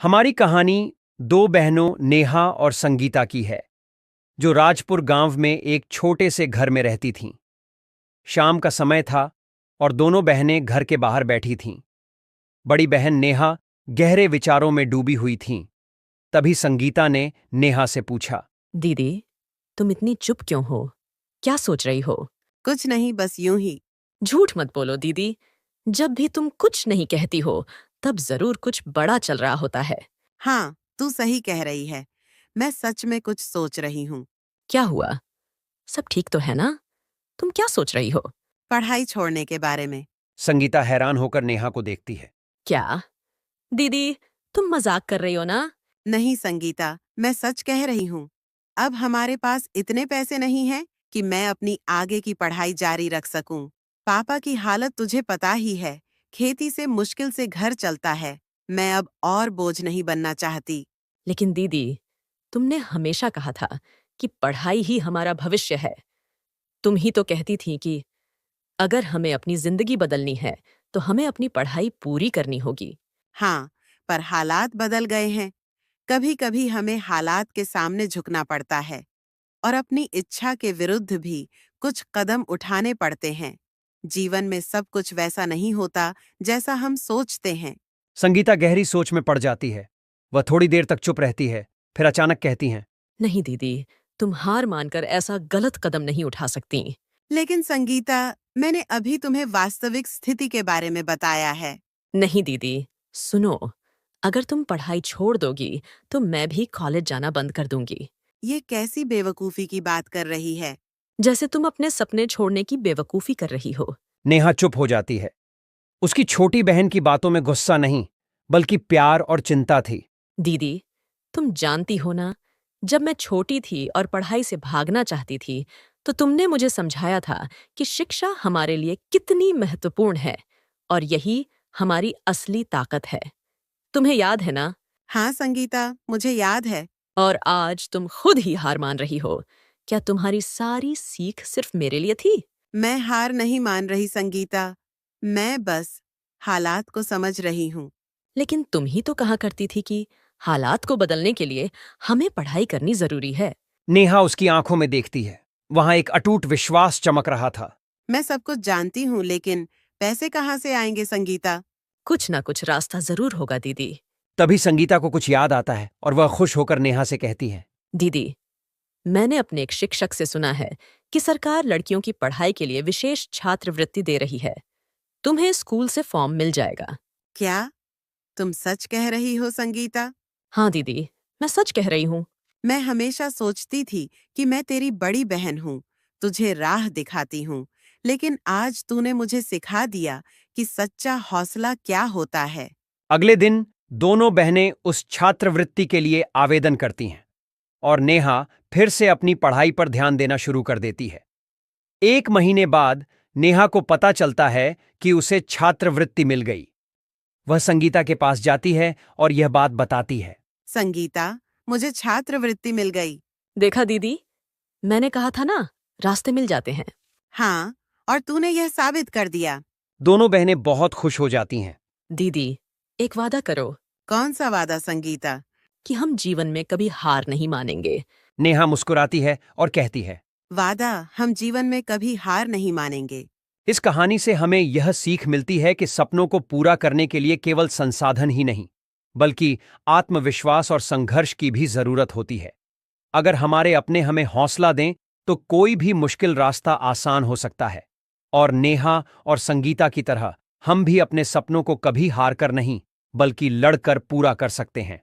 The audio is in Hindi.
हमारी कहानी दो बहनों नेहा और संगीता की है, जो राजपुर गांव में एक छोटे से घर में रहती थीं। शाम का समय था और दोनों बहनें घर के बाहर बैठी थीं। बड़ी बहन नेहा गहरे विचारों में डूबी हुई थीं। तभी संगीता ने नेहा से पूछा। दीदी, तुम इतनी चुप क्यों हो? क्या सोच रही हो? कुछ नहीं, बस यूं ही। झूठ मत बोलो दीदी। जब भी तुम कुछ नहीं कहती हो, तब जरूर कुछ बड़ा चल रहा होता है। हाँ, तू सही कह रही है। मैं सच में कुछ सोच रही हूँ। क्या हुआ? सब ठीक तो है ना? तुम क्या सोच रही हो? पढ़ाई छोड़ने के बारे में। संगीता हैरान होकर नेहा को देखती है। क्या? दीदी, तुम मजाक कर रही हो ना? नहीं संगीता, मैं सच कह रही हूँ। अब हमारे पास इतने पैसे नहीं हैं कि मैं अपनी आगे की पढ़ाई जारी रख सकूं। पापा की हालत तुझे पता ही है। खेती से मुश्किल से घर चलता है। मैं अब और बोझ नहीं बनना चाहती। लेकिन दीदी, तुमने हमेशा कहा था कि पढ़ाई ही हमारा भविष्य है। तुम ही तो कहती थी कि अगर हमें अपनी जिंदगी बदलनी है, तो हमें अपनी पढ़ाई पूरी करनी होगी। हाँ, पर हालात बदल गए हैं। कभी कभी हमें हालात के सामने झुकना पड़ता है और अपनी इच्छा के विरुद्ध भी कुछ कदम उठाने पड़ते हैं। जीवन में सब कुछ वैसा नहीं होता जैसा हम सोचते हैं। संगीता गहरी सोच में पड़ जाती है। वह थोड़ी देर तक चुप रहती है, फिर अचानक कहती हैं। नहीं दीदी, तुम हार मानकर ऐसा गलत कदम नहीं उठा सकती। लेकिन संगीता, मैंने अभी तुम्हें वास्तविक स्थिति के बारे में बताया है। नहीं दीदी, सुनो, अगर तुम पढ़ाई छोड़ दोगी, तो मैं भी कॉलेज जाना बंद कर दूंगी। ये कैसी बेवकूफी की बात कर रही है? जैसे तुम अपने सपने छोड़ने की बेवकूफी कर रही हो। नेहा चुप हो जाती है। उसकी छोटी बहन की बातों में गुस्सा नहीं, बल्कि प्यार और चिंता थी। दीदी, तुम जानती हो ना, जब मैं छोटी थी और पढ़ाई से भागना चाहती थी, तो तुमने मुझे समझाया था कि शिक्षा हमारे लिए कितनी महत्वपूर्ण है और यही हमारी असली ताकत है। तुम्हें याद है ना? हाँ संगीता, मुझे याद है। और आज तुम खुद ही हार मान रही हो। क्या तुम्हारी सारी सीख सिर्फ मेरे लिए थी? मैं हार नहीं मान रही संगीता। मैं बस हालात को समझ रही हूँ। लेकिन तुम ही तो कहा करती थी कि हालात को बदलने के लिए हमें पढ़ाई करनी जरूरी है। नेहा उसकी आंखों में देखती है। वहां एक अटूट विश्वास चमक रहा था। मैं सब कुछ जानती हूँ, लेकिन पैसे कहाँ से आएंगे संगीता? कुछ ना कुछ रास्ता जरूर होगा दीदी। तभी संगीता को कुछ याद आता है और वह खुश होकर नेहा से कहती है। दीदी, मैंने अपने एक शिक्षक से सुना है कि सरकार लड़कियों की पढ़ाई के लिए विशेष छात्रवृत्ति दे रही है। तुम्हें स्कूल से फॉर्म मिल जाएगा। क्या तुम सच कह रही हो संगीता? हाँ दीदी, मैं सच कह रही हूँ। मैं हमेशा सोचती थी कि मैं तेरी बड़ी बहन हूँ, तुझे राह दिखाती हूँ, लेकिन आज तूने मुझे सिखा दिया कि सच्चा हौसला क्या होता है। अगले दिन दोनों बहनें उस छात्रवृत्ति के लिए आवेदन करती हैं और नेहा फिर से अपनी पढ़ाई पर ध्यान देना शुरू कर देती है। 1 महीने बाद नेहा को पता चलता है कि उसे छात्रवृत्ति मिल गई। वह संगीता के पास जाती है और यह बात बताती है। संगीता, मुझे छात्रवृत्ति मिल गई। देखा दीदी, मैंने कहा था ना, रास्ते मिल जाते हैं। हाँ, और तूने यह साबित कर दिया। दोनों बहनें बहुत खुश हो जाती हैं। दीदी, एक वादा करो कौन सा वादा संगीता? कि हम जीवन में कभी हार नहीं मानेंगे। नेहा मुस्कुराती है और कहती है। वादा, हम जीवन में कभी हार नहीं मानेंगे। इस कहानी से हमें यह सीख मिलती है कि सपनों को पूरा करने के लिए केवल संसाधन ही नहीं, बल्कि आत्मविश्वास और संघर्ष की भी जरूरत होती है। अगर हमारे अपने हमें हौसला दें, तो कोई भी मुश्किल रास्ता आसान हो सकता है। और नेहा और संगीता की तरह हम भी अपने सपनों को कभी हार कर नहीं, बल्कि लड़कर पूरा कर सकते हैं।